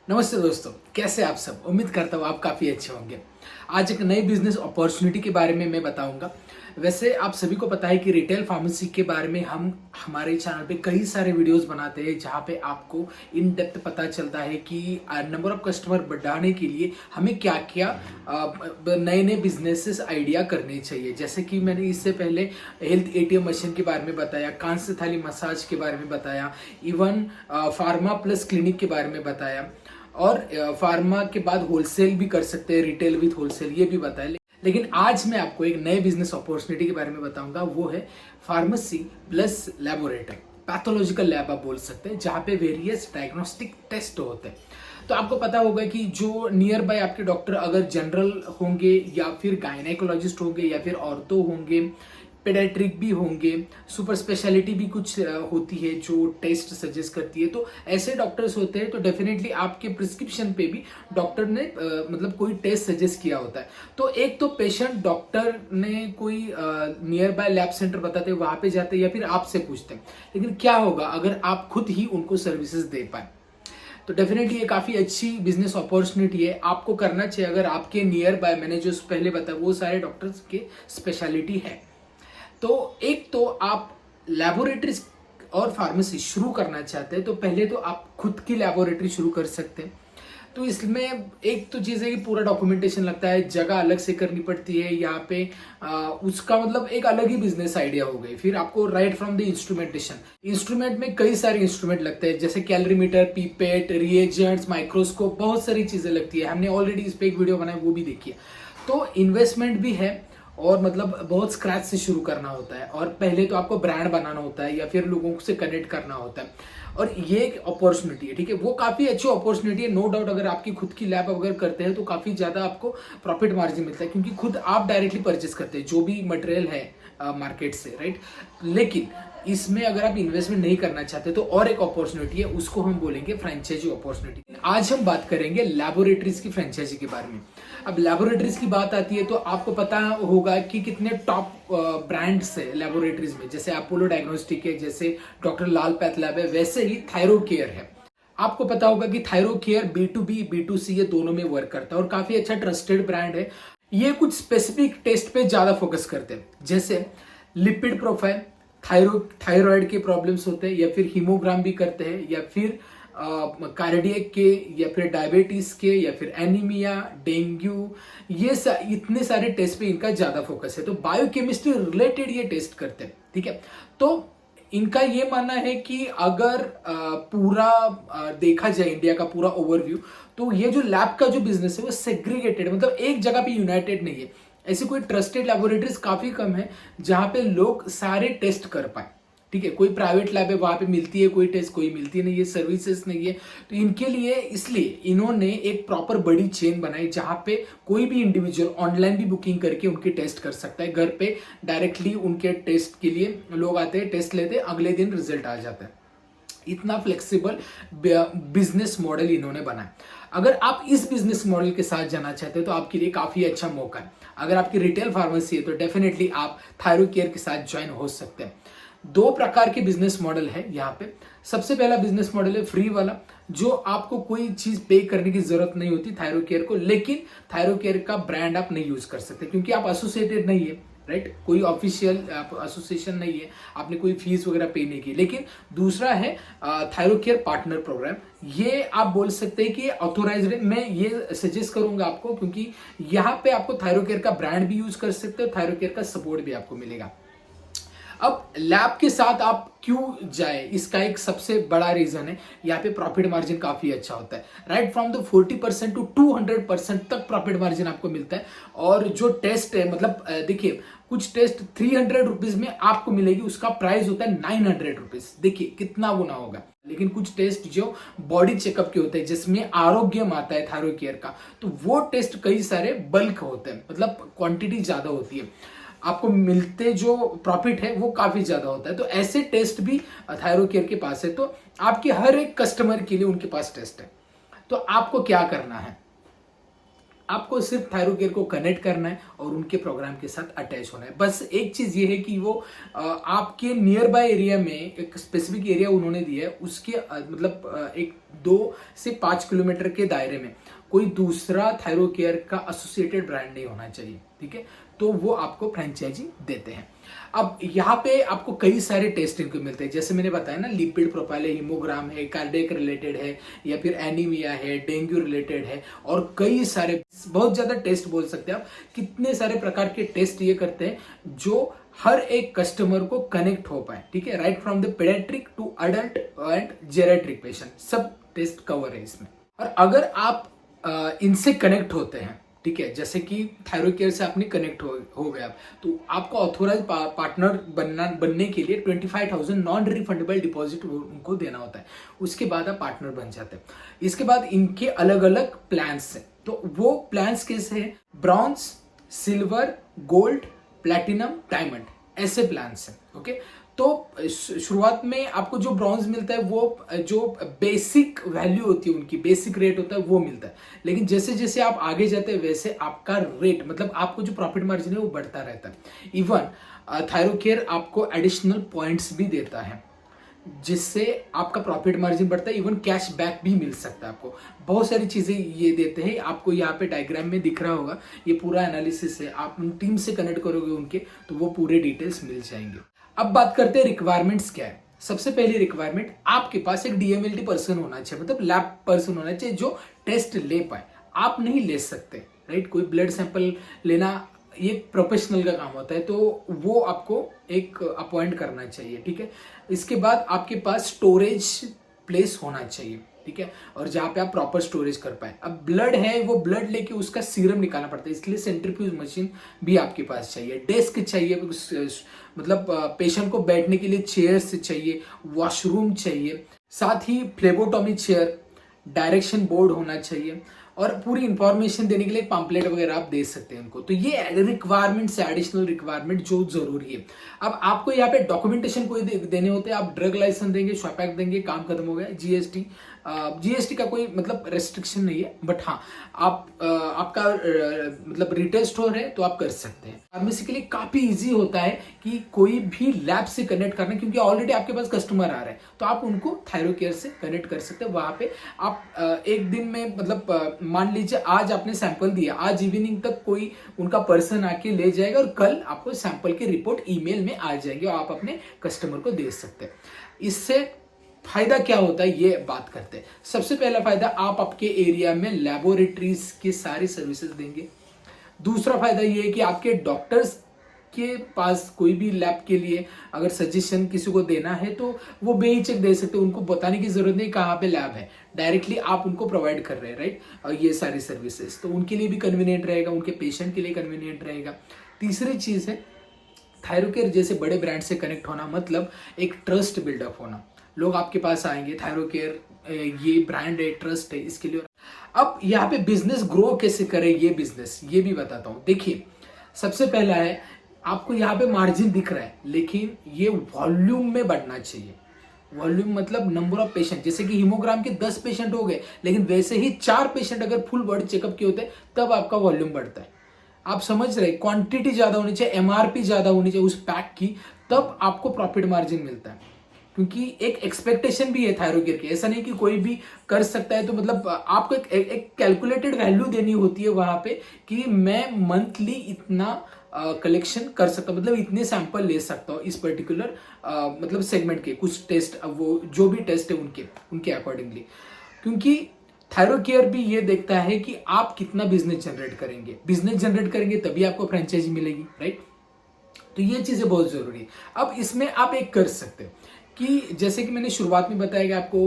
नमस्ते दोस्तों, कैसे आप सब। उम्मीद करता हूँ आप काफ़ी अच्छे होंगे। आज एक नई बिजनेस अपॉर्चुनिटी के बारे में मैं बताऊंगा। वैसे आप सभी को पता है कि रिटेल फार्मेसी के बारे में हम हमारे चैनल पे कई सारे वीडियोस बनाते हैं, जहाँ पे आपको इन डेप्थ पता चलता है कि नंबर ऑफ कस्टमर बढ़ाने के लिए हमें क्या क्या नए नए बिजनेसेस आइडिया करने चाहिए। जैसे कि मैंने इससे पहले हेल्थ एटीएम मशीन के बारे में बताया, कांस्य थाली मसाज के बारे में बताया, इवन फार्मा प्लस क्लिनिक के बारे में बताया, और फार्मा के बाद होलसेल भी कर सकते हैं, रिटेल विथ होलसेल, ये भी बताया। लेकिन आज मैं आपको एक नए बिजनेस अपॉर्चुनिटी के बारे में बताऊंगा। वो है pharmacy plus laboratory, pathological lab आप बोल सकते हैं, जहाँ पे वेरियस डायग्नोस्टिक टेस्ट होते हैं। तो आपको पता होगा कि जो नियर बाय आपके डॉक्टर अगर जनरल होंगे या फिर गायनेकोलॉजिस्ट होंगे या फिर ऑर्थो होंगे, पेडियाट्रिक भी होंगे, सुपर स्पेशलिटी भी कुछ होती है जो टेस्ट सजेस्ट करती है। तो ऐसे डॉक्टर्स होते हैं, तो डेफिनेटली आपके प्रिस्क्रिप्शन पे भी डॉक्टर ने मतलब कोई टेस्ट सजेस्ट किया होता है। तो एक तो पेशेंट डॉक्टर ने कोई नियर बाय लैब सेंटर बताते हैं, वहां पे जाते हैं या फिर आपसे पूछते हैं। लेकिन क्या होगा अगर आप खुद ही उनको सर्विसेज दे पाए? तो डेफिनेटली ये काफ़ी अच्छी बिजनेस अपॉर्चुनिटी है। आपको करना चाहिए अगर आपके नियर बाय, मैंने जो पहले बताया वो सारे डॉक्टर्स के स्पेशलिटी है। तो एक तो आप लैबोरेटरीज और फार्मेसी शुरू करना चाहते हैं, तो पहले तो आप खुद की लैबोरेटरी शुरू कर सकते हैं। तो इसमें एक तो चीज़ है कि पूरा डॉक्यूमेंटेशन लगता है, जगह अलग से करनी पड़ती है यहाँ पे। उसका मतलब एक अलग ही बिजनेस आइडिया हो गई। फिर आपको right from the instrumentation, instrument में कई सारे इंस्ट्रूमेंट लगते हैं, जैसे कैलोरीमीटर, पीपेट, रिएजेंट्स, माइक्रोस्कोप, बहुत सारी चीज़ें लगती है। हमने ऑलरेडी इस पर एक वीडियो बनाया, वो भी देखिए। तो इन्वेस्टमेंट भी है और मतलब बहुत स्क्रैच से शुरू करना होता है, और पहले तो आपको ब्रांड बनाना होता है या फिर लोगों से कनेक्ट करना होता है। और ये एक अपॉर्चुनिटी है, ठीक है, वो काफी अच्छी अपॉर्चुनिटी है, नो डाउट। अगर आपकी खुद की लैब अगर करते हैं तो काफी ज्यादा आपको प्रॉफिट मार्जिन मिलता है, क्योंकि खुद आप डायरेक्टली परचेस करते हैं जो भी मटेरियल है मार्केट से, राइट। लेकिन इसमें अगर आप इन्वेस्टमेंट नहीं करना चाहते तो और एक अपॉर्चुनिटी है, उसको हम बोलेंगे फ्रेंचाइजी अपॉर्चुनिटी। आज हम बात करेंगे लैबोरेटरीज की फ्रेंचाइजी के बारे में। अब लैबोरेटरीज की बात आती है तो आपको पता होगा कि कितने टॉप ब्रांड्स है लैबोरेटरीज में, जैसे अपोलो डायग्नोस्टिक है, जैसे डॉक्टर लाल पैथ लैब है, वैसे ही थायरो केयर है। आपको पता होगा कि थायरो केयर B2B B2C ये दोनों में वर्क करता है और काफी अच्छा ट्रस्टेड ब्रांड है। ये कुछ स्पेसिफिक टेस्ट पे ज्यादा फोकस करते हैं, जैसे लिपिड प्रोफाइल, थायराइड के प्रॉब्लम्स होते हैं, या फिर हीमोग्राम भी करते हैं, या फिर कार्डियक के, या फिर डायबिटीज के, या फिर एनीमिया, डेंगू, ये इतने सारे टेस्ट पे इनका ज्यादा फोकस है। तो बायोकेमिस्ट्री रिलेटेड ये टेस्ट करते हैं, ठीक है। तो इनका ये मानना है कि अगर पूरा देखा जाए इंडिया का पूरा ओवरव्यू, तो ये जो लैब का जो बिजनेस है वो सेग्रीगेटेड, मतलब एक जगह पे यूनाइटेड नहीं है। ऐसी कोई ट्रस्टेड लेबोरेटरीज काफी कम है जहां पे लोग सारे टेस्ट कर पाए, ठीक है। कोई प्राइवेट लैब है, वहां पे मिलती है कोई टेस्ट, कोई मिलती नहीं है, सर्विसेज नहीं है। तो इनके लिए इसलिए इन्होंने एक प्रॉपर बड़ी चेन बनाई, जहां पे कोई भी इंडिविजुअल ऑनलाइन भी बुकिंग करके उनके टेस्ट कर सकता है। घर पे डायरेक्टली उनके टेस्ट के लिए लोग आते हैं, टेस्ट लेते हैं, अगले दिन रिजल्ट आ जाता है। इतना फ्लेक्सिबल बिजनेस मॉडल इन्होंने बनाया। अगर आप इस बिजनेस मॉडल के साथ जाना चाहते हैं तो आपके लिए काफी अच्छा मौका है। अगर आपकी रिटेल फार्मेसी है तो डेफिनेटली आप थायरो केयर के साथ ज्वाइन हो सकते हैं। दो प्रकार के बिजनेस मॉडल है यहाँ पे। सबसे पहला बिजनेस मॉडल है फ्री वाला, जो आपको कोई चीज पे करने की जरूरत नहीं होती थायरो केयर को, लेकिन थायरो केयर का ब्रांड आप नहीं यूज कर सकते क्योंकि आप एसोसिएटेड नहीं है, राइट। कोई ऑफिशियल एसोसिएशन नहीं है, आपने कोई फीस वगैरह पे नहीं की। लेकिन दूसरा है थायरो केयर पार्टनर प्रोग्राम। ये आप बोल सकते हैं कि ऑथोराइज्ड है। मैं ये सजेस्ट करूंगा आपको, क्योंकि यहाँ पे आपको थायरो केयर का ब्रांड भी यूज कर सकते हो, थायरो केयर का सपोर्ट भी आपको मिलेगा। अब लैब के साथ आप क्यों जाए, इसका एक सबसे बड़ा रीजन है, यहाँ पे प्रॉफिट मार्जिन काफी अच्छा होता है। राइट फ्रॉम द 40% टू 200% तक प्रॉफिट मार्जिन आपको मिलता है। और जो टेस्ट है, मतलब देखिए, कुछ टेस्ट 300 रुपीज में आपको मिलेगी, उसका प्राइस होता है 900 रुपीज। देखिए कितना गुना होगा। लेकिन कुछ टेस्ट जो बॉडी चेकअप के होते हैं, जिसमें आरोग्यम आता है थायरो केयर का, तो वो टेस्ट कई सारे बल्क होते हैं, मतलब क्वांटिटी ज्यादा होती है, आपको मिलते जो प्रॉफिट है वो काफी ज्यादा होता है। तो ऐसे टेस्ट भी थायरो केयर के पास है। तो आपके हर एक कस्टमर के लिए उनके पास टेस्ट है। तो आपको क्या करना है, आपको सिर्फ थायरोकेयर को कनेक्ट करना है और उनके प्रोग्राम के साथ अटैच होना है। बस एक चीज़ ये है कि वो आपके नियर बाय एरिया में एक स्पेसिफिक एरिया उन्होंने दिया है, उसके मतलब एक 2 से 5 किलोमीटर के दायरे में कोई दूसरा थायरोकेयर का एसोसिएटेड ब्रांड नहीं होना चाहिए, ठीक है। तो वो आपको फ्रेंचाइजी देते हैं। अब यहाँ पे आपको कई सारे टेस्ट इनको मिलते हैं, जैसे मैंने बताया ना, लिपिड प्रोफाइल है, हीमोग्राम है, कार्डियक रिलेटेड है, या फिर एनीमिया है, डेंगू रिलेटेड है, और कई सारे बहुत ज्यादा टेस्ट बोल सकते हैं आप। कितने सारे प्रकार के टेस्ट ये करते हैं जो हर एक कस्टमर को कनेक्ट हो पाए, ठीक है। Right from the paediatric to adult and geriatric patient, सब टेस्ट कवर है इसमें। और अगर आप इनसे कनेक्ट होते हैं, ठीक है, जैसे कि थायरोकेयर से आपने कनेक्ट हो गया, तो आपको ऑथोराइज पार्टनर बनने के लिए 25,000 नॉन रिफंडेबल डिपॉजिट उनको देना होता है। उसके बाद आप पार्टनर बन जाते हैं। इसके बाद इनके अलग अलग प्लान्स हैं। तो वो प्लान्स कैसे हैं? Bronze, silver, gold, platinum, diamond, ऐसे प्लान्स हैं। ओके, तो शुरुआत में आपको जो ब्रॉन्ज मिलता है वो जो बेसिक वैल्यू होती है, उनकी बेसिक रेट होता है वो मिलता है। लेकिन जैसे जैसे आप आगे जाते हैं वैसे आपका रेट, मतलब आपको जो प्रॉफिट मार्जिन है वो बढ़ता रहता है। इवन थायरोकेयर आपको एडिशनल पॉइंट्स भी देता है जिससे आपका प्रॉफिट मार्जिन बढ़ता है। इवन कैश बैक भी मिल सकता है आपको। बहुत सारी चीजें ये देते हैं। आपको यहाँ पे डायग्राम में दिख रहा होगा, ये पूरा एनालिसिस है। आप उन टीम से कनेक्ट करोगे उनके, तो वो पूरे डिटेल्स मिल जाएंगे। अब बात करते हैं रिक्वायरमेंट्स क्या है। सबसे पहली रिक्वायरमेंट, आपके पास एक डीएमएलटी पर्सन होना चाहिए, मतलब लैब पर्सन होना चाहिए जो टेस्ट ले पाए। आप नहीं ले सकते, राइट। कोई ब्लड सैंपल लेना ये प्रोफेशनल का काम होता है, तो वो आपको एक अपॉइंट करना चाहिए, ठीक है। इसके बाद आपके पास स्टोरेज प्लेस होना चाहिए, ठीक है, और जहाँ पे आप प्रॉपर स्टोरेज कर पाए। अब ब्लड है, वो ब्लड लेके उसका सीरम निकालना पड़ता है, इसलिए सेंट्रीफ्यूज मशीन भी आपके पास चाहिए। डेस्क चाहिए, मतलब पेशेंट को बैठने के लिए चेयर्स चाहिए, वॉशरूम चाहिए, साथ ही फ्लेबोटॉमी चेयर, डायरेक्शन बोर्ड होना चाहिए, और पूरी इंफॉर्मेशन देने के लिए पैम्पलेट वगैरह आप दे सकते हैं उनको। तो ये रिक्वायरमेंट्स है, एडिशनल रिक्वायरमेंट जो जरूरी है। अब आपको यहाँ पे डॉक्यूमेंटेशन कोई देने होते हैं, आप ड्रग लाइसेंस देंगे, शॉपैक देंगे, काम खत्म हो गया। जीएसटी का कोई मतलब रेस्ट्रिक्शन नहीं है, बट हाँ आप आपका मतलब रिटेल स्टोर है तो आप कर सकते हैं। फार्मेसी के लिए काफी इजी होता है कि कोई भी लैब से कनेक्ट करना, क्योंकि ऑलरेडी आपके पास कस्टमर आ रहे हैं, तो आप उनको थायरोकेयर से कनेक्ट कर सकते हैं। वहां पे आप एक दिन में, मतलब मान लीजिए आज आपने सैंपल दिया, आज इवनिंग तक कोई उनका पर्सन आके ले जाएगा और कल आपको सैंपल की रिपोर्ट ईमेल में आ जाएगी और आप अपने कस्टमर को दे सकते हैं। इससे फायदा क्या होता है ये बात करते हैं। सबसे पहला फायदा, आप आपके एरिया में लैबोरेटरीज की सारी सर्विसेज देंगे। दूसरा फायदा ये है कि आपके डॉक्टर्स के पास कोई भी लैब के लिए अगर सजेशन किसी को देना है तो वो बेहिचक दे सकते हैं। उनको बताने की जरूरत नहीं कहाँ पे लैब है, डायरेक्टली आप उनको प्रोवाइड कर रहे हैं, राइट। और ये सारी सर्विसेज तो उनके लिए भी कन्वीनियंट रहेगा, उनके पेशेंट के लिए कन्वीनियंट रहेगा। तीसरी चीज है, थायरोकेयर जैसे बड़े ब्रांड से कनेक्ट होना मतलब एक ट्रस्ट बिल्डअप होना। लोग आपके पास आएंगे, थायरोकेयर ये ब्रांड है, ट्रस्ट है, इसके लिए। अब यहाँ पे बिजनेस ग्रो कैसे करें, ये बिजनेस ये भी बताता हूँ। देखिए, सबसे पहला है, आपको यहाँ पे मार्जिन दिख रहा है, लेकिन ये वॉल्यूम में बढ़ना चाहिए। वॉल्यूम मतलब नंबर ऑफ पेशेंट। जैसे कि हीमोग्राम के 10 पेशेंट हो गए, लेकिन वैसे ही 4 पेशेंट अगर फुल बॉडी चेकअप के होते हैं, तब आपका वॉल्यूम बढ़ता है। आप समझ रहे, क्वांटिटी ज्यादा होनी चाहिए, एमआरपी ज्यादा होनी चाहिए उस पैक की, तब आपको प्रॉफिट मार्जिन मिलता है। क्योंकि एक एक्सपेक्टेशन भी है थायरोकेयर की, ऐसा नहीं कि कोई भी कर सकता है। तो मतलब आपको एक कैलकुलेटेड वैल्यू देनी होती है वहां पे कि मैं मंथली इतना कलेक्शन कर सकता हूँ, मतलब इतने सैंपल ले सकता हूँ इस पर्टिकुलर मतलब सेगमेंट के। कुछ टेस्ट, वो जो भी टेस्ट है उनके अकॉर्डिंगली। क्योंकि थायरोकेयर भी ये देखता है कि आप कितना बिजनेस जनरेट करेंगे तभी आपको फ्रेंचाइजी मिलेगी, राइट। तो ये चीजें बहुत जरूरी है। अब इसमें आप एक कर सकते हो कि जैसे कि मैंने शुरुआत में बताया कि आपको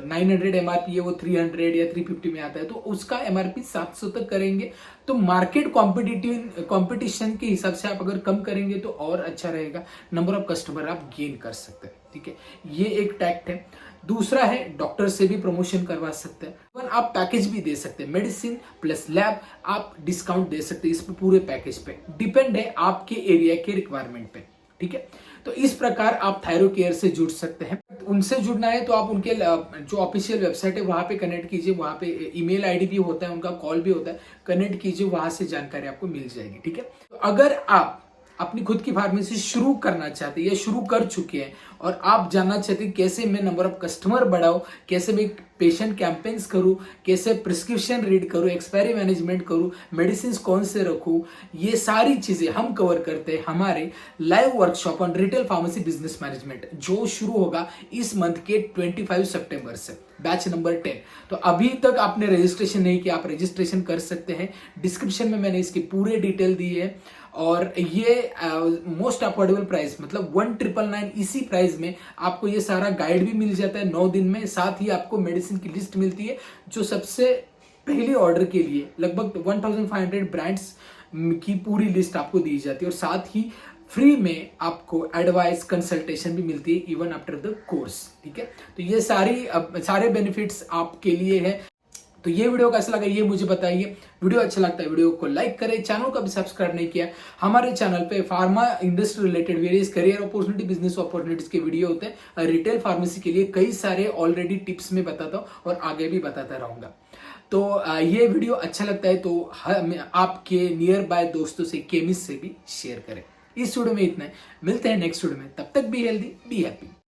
900 एमआरपी है, वो 300 या 350 में आता है, तो उसका एमआरपी 700 तक करेंगे। तो मार्केट कंपटीशन के हिसाब से आप अगर कम करेंगे तो और अच्छा रहेगा, नंबर ऑफ कस्टमर आप गेन कर सकते हैं, ठीक है। ये एक टैक्ट है। दूसरा है, डॉक्टर से भी प्रमोशन करवा सकते हैं। आप पैकेज भी दे सकते हैं, मेडिसिन प्लस लैब आप डिस्काउंट दे सकते हैं इस पूरे पैकेज पे। डिपेंड है आपके एरिया के रिक्वायरमेंट पे, ठीक है। तो इस प्रकार आप थायरो केयर से जुड़ सकते हैं। उनसे जुड़ना है तो आप उनके जो ऑफिशियल वेबसाइट है वहां पे कनेक्ट कीजिए, वहां पे ईमेल आईडी भी होता है, उनका कॉल भी होता है, कनेक्ट कीजिए, वहां से जानकारी आपको मिल जाएगी। ठीक है, तो अगर आप अपनी खुद की फार्मेसी शुरू करना चाहते हैं या शुरू कर चुके हैं और आप जानना चाहते हैं कैसे मैं नंबर ऑफ कस्टमर बढ़ाऊं, कैसे मैं पेशेंट कैंपेन्स करूं, कैसे प्रिस्क्रिप्शन रीड करूं, एक्सपायरी मैनेजमेंट करूं, मेडिसिन कौन से रखूं, ये सारी चीजें हम कवर करते हैं हमारे live workshop on retail pharmacy business management, जो शुरू होगा इस मंथ के 25 सितंबर से, बैच नंबर 10। तो अभी तक आपने रजिस्ट्रेशन नहीं किया, आप रजिस्ट्रेशन कर सकते हैं। डिस्क्रिप्शन में मैंने इसकी पूरे डिटेल दी है और ये मोस्ट अफोर्डेबल प्राइस, मतलब 1999 इसी प्राइस में आपको ये सारा गाइड भी मिल जाता है 9 दिन में। साथ ही आपको मेडिसिन की लिस्ट मिलती है जो सबसे पहले ऑर्डर के लिए लगभग 1500 ब्रांड्स की पूरी लिस्ट आपको दी जाती है और साथ ही फ्री में आपको एडवाइस कंसल्टेशन भी मिलती है इवन आफ्टर द कोर्स। ठीक है, तो ये सारे बेनिफिट्स आपके लिए है। तो ये वीडियो कैसा लगा ये मुझे बताइए। वीडियो अच्छा लगता है वीडियो को लाइक करें, चैनल को भी सब्सक्राइब नहीं किया। हमारे चैनल पे pharma industry related various career opportunity, business opportunities के वीडियो होते हैं। रिटेल फार्मेसी के लिए कई सारे ऑलरेडी टिप्स में बताता हूँ और आगे भी बताता रहूंगा। तो ये वीडियो अच्छा लगता है तो आपके नियर बाय दोस्तों से, केमिस्ट से भी शेयर करें। इस वीडियो में इतना है, मिलते हैं नेक्स्ट वीडियो में, तब तक बी हेल्दी बी हैप्पी।